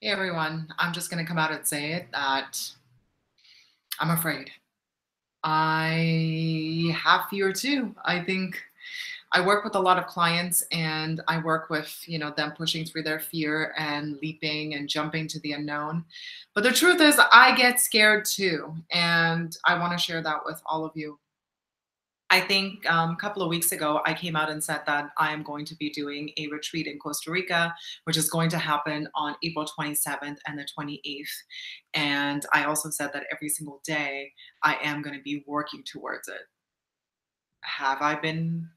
Hey everyone, I'm just going to come out and say it that I'm afraid. I have fear too. I think I work with a lot of clients and I work with, them pushing through their fear and leaping and jumping to the unknown. But the truth is I get scared too, and I want to share that with all of you. I think a couple of weeks ago, I came out and said that I am going to be doing a retreat in Costa Rica, which is going to happen on April 27th and the 28th. And I also said that every single day I am going to be working towards it. Have I been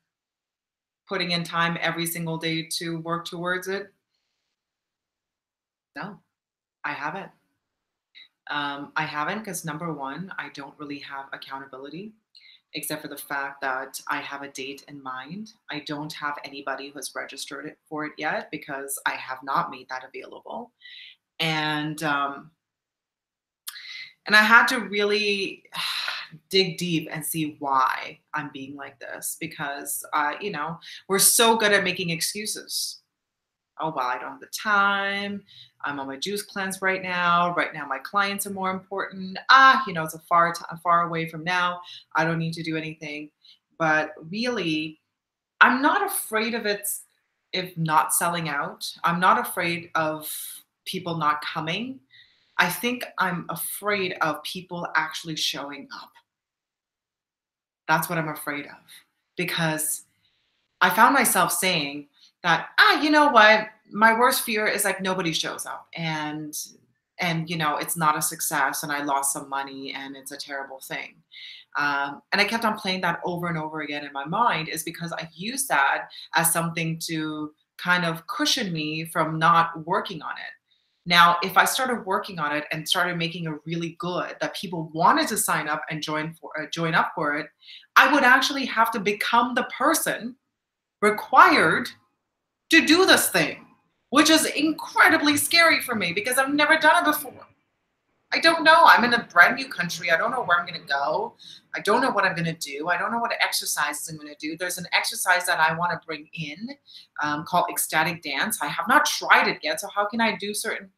putting in time every single day to work towards it? No, I haven't. I haven't because number one, I don't really have accountability, except for the fact that I have a date in mind. I don't have anybody who has registered it for it yet because I have not made that available. And and I had to really dig deep and see why I'm being like this because we're so good at making excuses. Oh well, I don't have the time. I'm on my juice cleanse right now. Right now, my clients are more important. It's far away from now. I don't need to do anything. But really, I'm not afraid of it if not selling out. I'm not afraid of people not coming. I think I'm afraid of people actually showing up. That's what I'm afraid of because I found myself saying that, you know what? My worst fear is like nobody shows up and it's not a success and I lost some money and it's a terrible thing. And I kept on playing that over and over again in my mind is because I used that as something to kind of cushion me from not working on it. Now, if I started working on it and started making it really good, that people wanted to sign up and join up for it, I would actually have to become the person required to do this thing, which is incredibly scary for me because I've never done it before. I don't know. I'm in a brand new country. I don't know where I'm going to go. I don't know what I'm going to do. I don't know what exercises I'm going to do. There's an exercise that I want to bring in called ecstatic dance. I have not tried it yet. So, how can I do certain?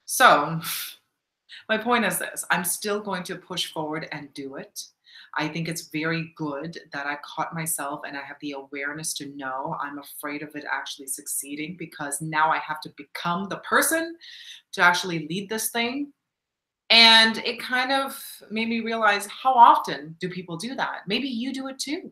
So, my point is this: I'm still going to push forward and do it. I think it's very good that I caught myself and I have the awareness to know I'm afraid of it actually succeeding because now I have to become the person to actually lead this thing. And it kind of made me realize how often do people do that? Maybe you do it too,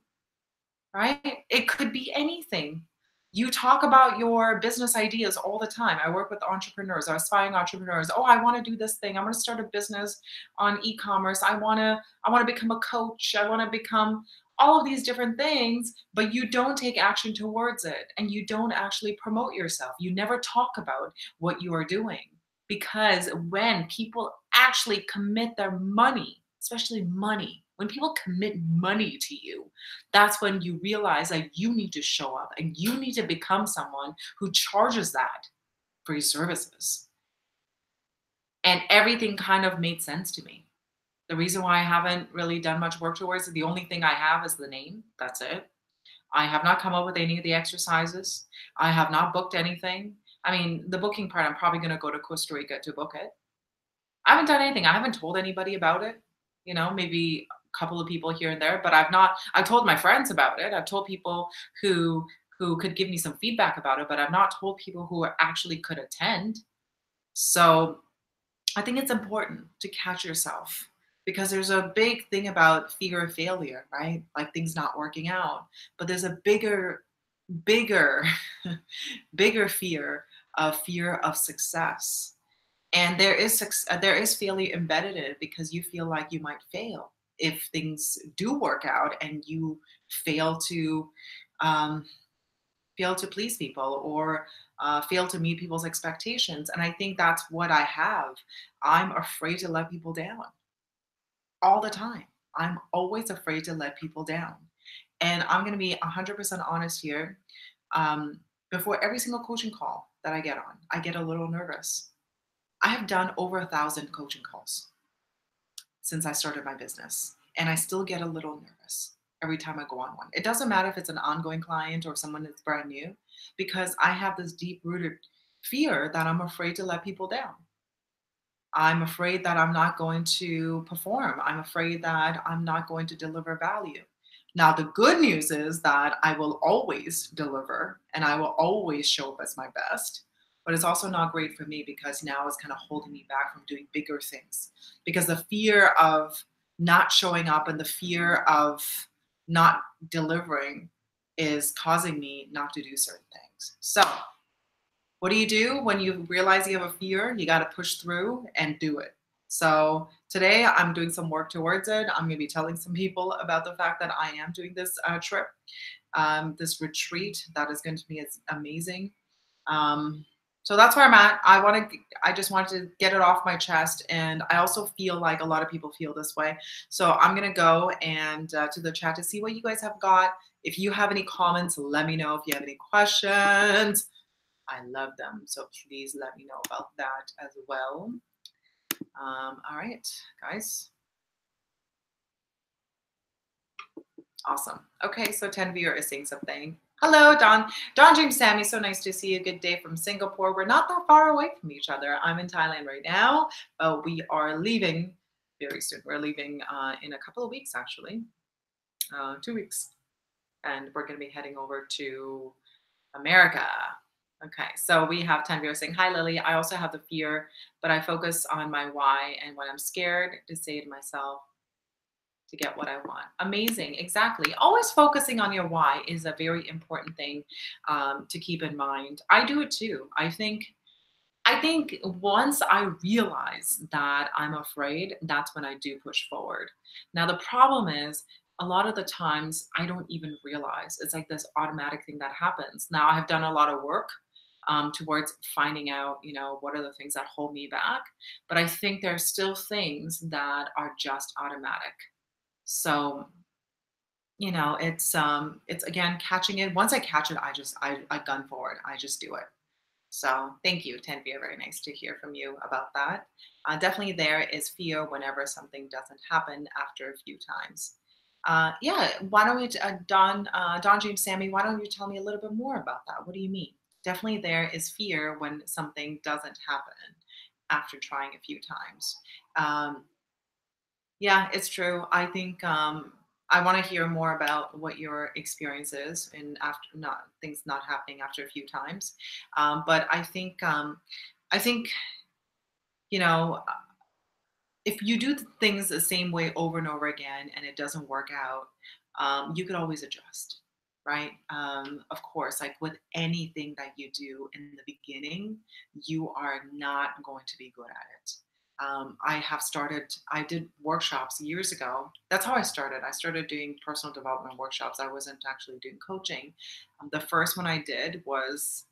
right? It could be anything. You talk about your business ideas all the time. I work with entrepreneurs or aspiring entrepreneurs. Oh, I want to do this thing. I want to start a business on e-commerce. I want to become a coach. I want to become all of these different things, but you don't take action towards it and you don't actually promote yourself. You never talk about what you are doing because when people actually commit their money, especially money, when people commit money to you, that's when you realize that you need to show up and you need to become someone who charges that for your services. And everything kind of made sense to me. The reason why I haven't really done much work towards it, the only thing I have is the name. That's it. I have not come up with any of the exercises. I have not booked anything. I mean, the booking part, I'm probably going to go to Costa Rica to book it. I haven't done anything. I haven't told anybody about it. Maybe a couple of people here and there, but I've told my friends about it. I've told people who could give me some feedback about it, but I've not told people who actually could attend. So I think it's important to catch yourself because there's a big thing about fear of failure, right? Like things not working out. But there's a bigger, bigger fear of success. And there is failure embedded in it because you feel like you might fail if things do work out and you fail to um, fail to please people or fail to meet people's expectations. And I think that's what I have. I'm afraid to let people down all the time. I'm always afraid to let people down. And I'm going to be 100% honest here. Um, Before every single coaching call that I get on, I get a little nervous. I have done over 1,000 coaching calls since I started my business, and I still get a little nervous. every time I go on one. It doesn't matter if it's an ongoing client or someone that's brand new, because I have this deep rooted fear that I'm afraid to let people down. I'm afraid that I'm not going to perform. I'm afraid that I'm not going to deliver value. Now, the good news is that I will always deliver and I will always show up as my best. But it's also not great for me because now it's kind of holding me back from doing bigger things. Because the fear of not showing up and the fear of not delivering is causing me not to do certain things. So, what do you do when you realize you have a fear? You got to push through and do it. So today I'm doing some work towards it. I'm going to be telling some people about the fact that I am doing this trip, this retreat that is going to be amazing. Um, so that's where I'm at. I just wanted to get it off my chest. And I also feel like a lot of people feel this way. So I'm going to go and to the chat to see what you guys have got. If you have any comments, let me know. If you have any questions, I love them. So please let me know about that as well. All right, guys. Awesome. Okay, so Tanvir is saying something. Hello, Don. Don James Sammy, so nice to see you. Good day from Singapore. We're not that far away from each other. I'm in Thailand right now, but we are leaving very soon. We're leaving in a couple of weeks, actually, 2 weeks. And we're going to be heading over to America. Okay, so we have Tanvir saying, hi, Lily. I also have the fear, but I focus on my why. And when I'm scared, to say to myself, to get what I want. Amazing. Exactly. Always focusing on your why is a very important thing to keep in mind. I do it too. I think once I realize that I'm afraid, that's when I do push forward. Now, the problem is a lot of the times I don't even realize. It's like this automatic thing that happens. Now, I have done a lot of work towards finding out, what are the things that hold me back. But I think there's still things that are just automatic. So, it's again catching it. Once I catch it, I gun forward. I just do it. So thank you, Tanvir. Very nice to hear from you about that. Definitely there is fear whenever something doesn't happen after a few times. Yeah, why don't we, Don James Sammy, why don't you tell me a little bit more about that? What do you mean? Definitely there is fear when something doesn't happen after trying a few times. Um, yeah, it's true. I think I want to hear more about what your experience is and after not things not happening after a few times. But I think you know if you do things the same way over and over again and it doesn't work out, you could always adjust, right? Of course, like with anything that you do in the beginning, you are not going to be good at it. I did workshops years ago. That's how I started. I started doing personal development workshops. I wasn't actually doing coaching. The first one I did was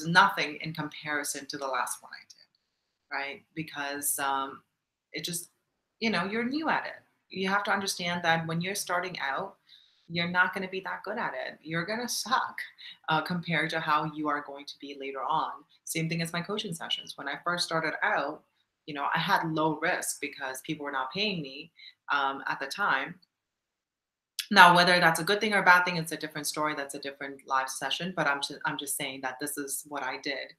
nothing in comparison to the last one I did, right? Because it just, you're new at it. You have to understand that when you're starting out, you're not going to be that good at it. You're going to suck compared to how you are going to be later on. Same thing as my coaching sessions. When I first started out, I had low risk because people were not paying me at the time. Now, whether that's a good thing or a bad thing, it's a different story. That's a different live session. But I'm just saying that this is what I did,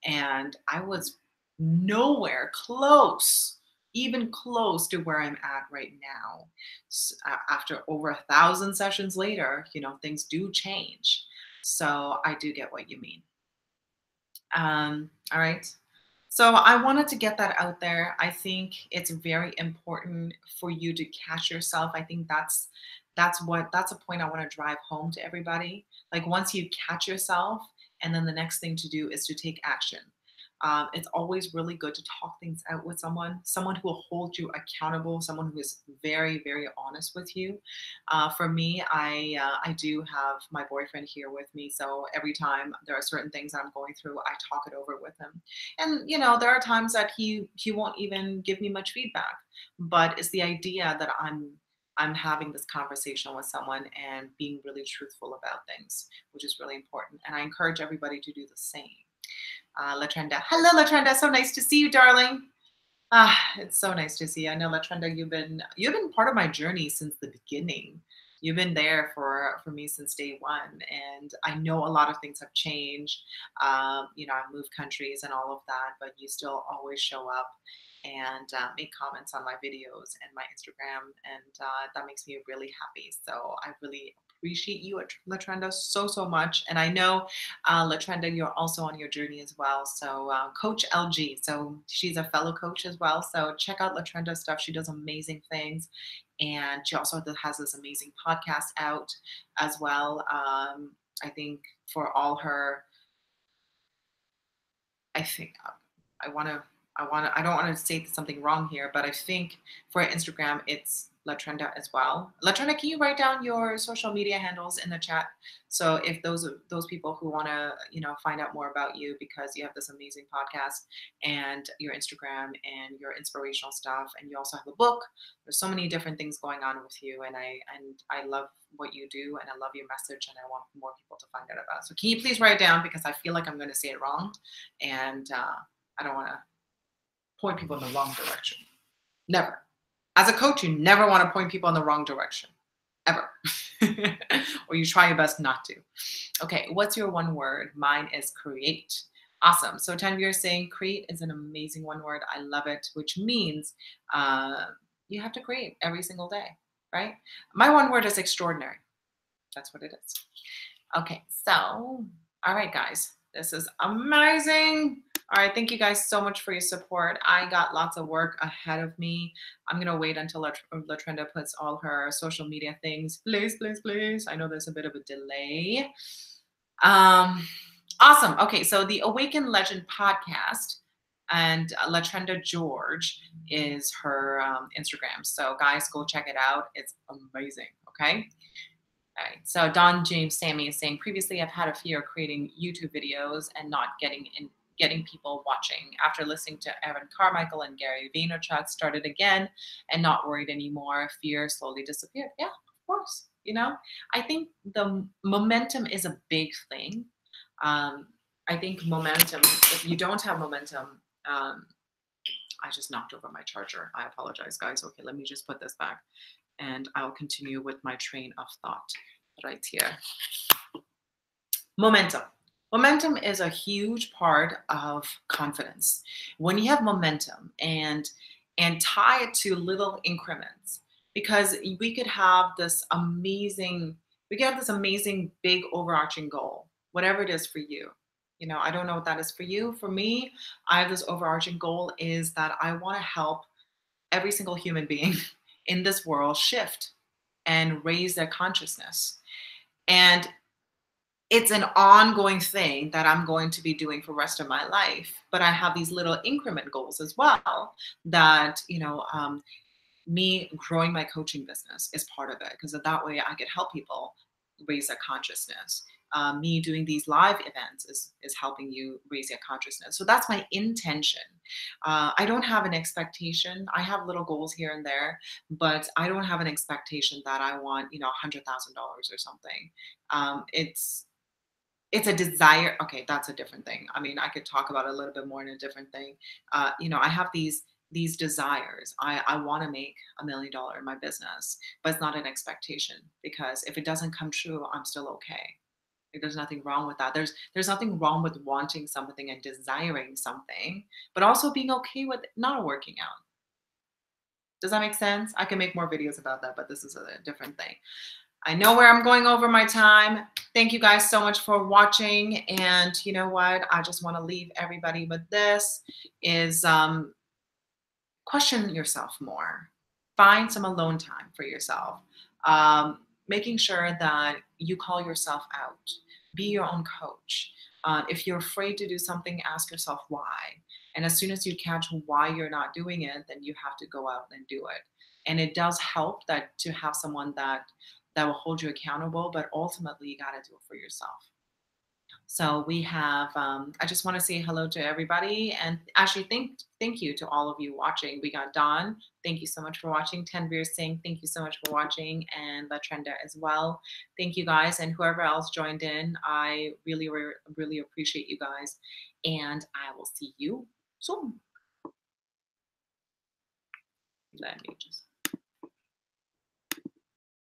and I was nowhere close, even close to where I'm at right now. After over 1,000 sessions later, things do change. So I do get what you mean. All right. So I wanted to get that out there. I think it's very important for you to catch yourself. I think that's a point I want to drive home to everybody. Like once you catch yourself, and then the next thing to do is to take action. It's always really good to talk things out with someone who will hold you accountable, someone who is very, very honest with you. For me, I do have my boyfriend here with me, so every time there are certain things that I'm going through, I talk it over with him. And there are times that he won't even give me much feedback, but it's the idea that I'm having this conversation with someone and being really truthful about things, which is really important. And I encourage everybody to do the same. Latrenda. Hello, Latrenda. So nice to see you, darling. It's so nice to see you. I know, Latrenda, you've been part of my journey since the beginning. You've been there for me since day one, and I know a lot of things have changed. I've moved countries and all of that, but you still always show up and make comments on my videos and my Instagram, and that makes me really happy. So I really appreciate you, Latrenda, so much. And I know, Latrenda, you're also on your journey as well. So Coach LG, so she's a fellow coach as well. So check out Latrenda's stuff. She does amazing things, and she also has this amazing podcast out as well. I think for all her, I think I want to, I don't want to say something wrong here, but I think for Instagram, it's Latrenda as well. Latrenda, can you write down your social media handles in the chat? So if those people who want to, find out more about you, because you have this amazing podcast and your Instagram and your inspirational stuff, and you also have a book. There's so many different things going on with you, and I love what you do, and I love your message, and I want more people to find out about. So can you please write it down, because I feel like I'm going to say it wrong, and I don't want to point people in the wrong direction. Never. As a coach, you never want to point people in the wrong direction, ever. Or you try your best not to. Okay, what's your one word? Mine is create. Awesome. So Tanvir is saying create is an amazing one word. I love it, which means you have to create every single day, right? My one word is extraordinary. That's what it is. Okay, so, all right, guys, this is amazing. All right, thank you guys so much for your support. I got lots of work ahead of me. I'm going to wait until Latrenda puts all her social media things. Please. I know there's a bit of a delay. Awesome. Okay, so the Awaken Legend podcast, and Latrenda George is her Instagram. So guys, go check it out. It's amazing, okay? All right. So Don James Sammy is saying, previously I've had a fear of creating YouTube videos and not getting people watching. After listening to Evan Carmichael and Gary Vaynerchuk, started again and not worried anymore. Fear slowly disappeared. Yeah, of course. I think the momentum is a big thing. I think momentum, if you don't have momentum, I just knocked over my charger. I apologize, guys. Okay, let me just put this back, and I'll continue with my train of thought right here. Momentum. Momentum is a huge part of confidence. When you have momentum and tie it to little increments, because we could have this amazing big overarching goal, whatever it is for you. I don't know what that is for you. For me, I have this overarching goal is that I want to help every single human being in this world shift and raise their consciousness. And it's an ongoing thing that I'm going to be doing for the rest of my life. But I have these little increment goals as well that, me growing my coaching business is part of it, because that way I could help people raise their consciousness. Me doing these live events is helping you raise your consciousness. So that's my intention. I don't have an expectation. I have little goals here and there, but I don't have an expectation that I want, $100,000 or something. It's a desire. Okay, that's a different thing. I mean, I could talk about it a little bit more in a different thing. I have these desires. I want to make $1 million in my business, but it's not an expectation, because if it doesn't come true, I'm still okay. There's nothing wrong with that. There's nothing wrong with wanting something and desiring something, but also being okay with not working out. Does that make sense? I can make more videos about that, but this is a different thing. I know where I'm going over my time. Thank you guys so much for watching. And you know what? I just want to leave everybody with this is question yourself more. Find some alone time for yourself. Making sure that you call yourself out. Be your own coach. If you're afraid to do something, ask yourself why. And as soon as you catch why you're not doing it, then you have to go out and do it. And it does help that to have someone that will hold you accountable, but ultimately you got to do it for yourself. So we have, I just want to say hello to everybody, and actually thank you to all of you watching. We got Dawn. Thank you so much for watching. Tanvir Singh, thank you so much for watching, and Latrenda as well. Thank you guys, and whoever else joined in, I really, really appreciate you guys, and I will see you soon. Let me just